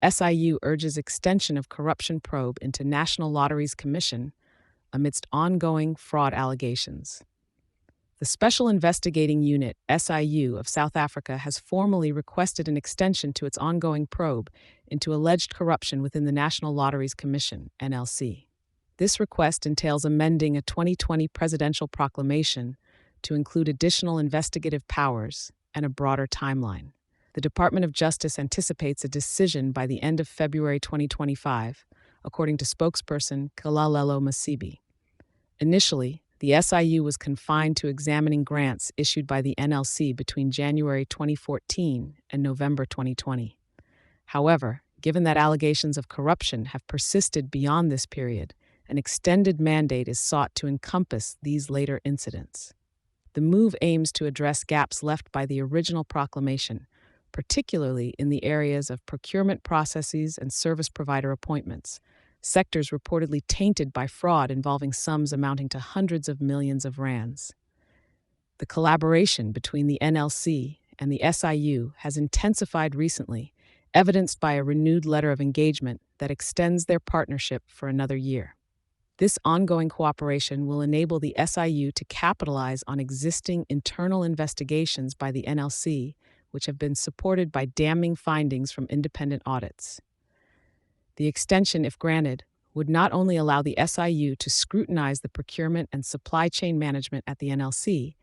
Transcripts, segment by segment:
SIU urges extension of corruption probe into National Lotteries Commission amidst ongoing fraud allegations. The Special Investigating Unit, SIU, of South Africa has formally requested an extension to its ongoing probe into alleged corruption within the National Lotteries Commission, NLC. This request entails amending a 2020 presidential proclamation to include additional investigative powers and a broader timeline. The Department of Justice anticipates a decision by the end of February 2025, according to spokesperson Kalalelo Masibi. Initially, the SIU was confined to examining grants issued by the NLC between January 2014 and November 2020. However, given that allegations of corruption have persisted beyond this period, an extended mandate is sought to encompass these later incidents. The move aims to address gaps left by the original proclamation, particularly in the areas of procurement processes and service provider appointments, sectors reportedly tainted by fraud involving sums amounting to hundreds of millions of rands. The collaboration between the NLC and the SIU has intensified recently, evidenced by a renewed letter of engagement that extends their partnership for another year. This ongoing cooperation will enable the SIU to capitalize on existing internal investigations by the NLC, which have been supported by damning findings from independent audits. The extension, if granted, would not only allow the SIU to scrutinize the procurement and supply chain management at the NLC,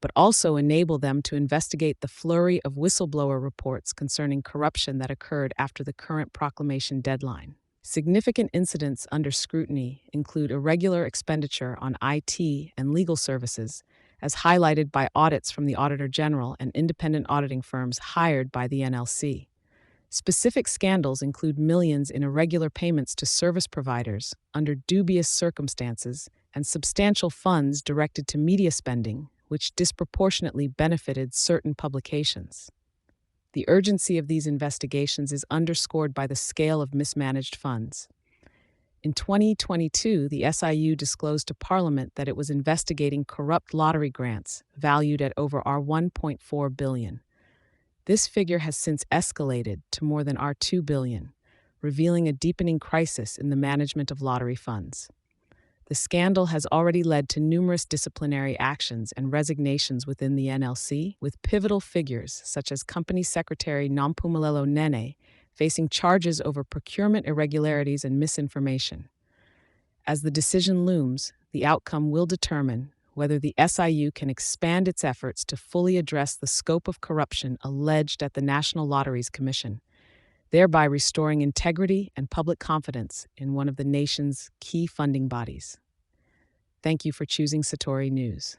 but also enable them to investigate the flurry of whistleblower reports concerning corruption that occurred after the current proclamation deadline. Significant incidents under scrutiny include irregular expenditure on IT and legal services, as highlighted by audits from the Auditor-General and independent auditing firms hired by the NLC. Specific scandals include millions in irregular payments to service providers under dubious circumstances and substantial funds directed to media spending, which disproportionately benefited certain publications. The urgency of these investigations is underscored by the scale of mismanaged funds. In 2022, the SIU disclosed to Parliament that it was investigating corrupt lottery grants valued at over R1.4 billion. This figure has since escalated to more than R2 billion, revealing a deepening crisis in the management of lottery funds. The scandal has already led to numerous disciplinary actions and resignations within the NLC, with pivotal figures such as Company Secretary Nompumelelo Nene facing charges over procurement irregularities and misinformation. As the decision looms, the outcome will determine whether the SIU can expand its efforts to fully address the scope of corruption alleged at the National Lotteries Commission, thereby restoring integrity and public confidence in one of the nation's key funding bodies. Thank you for choosing Satori News.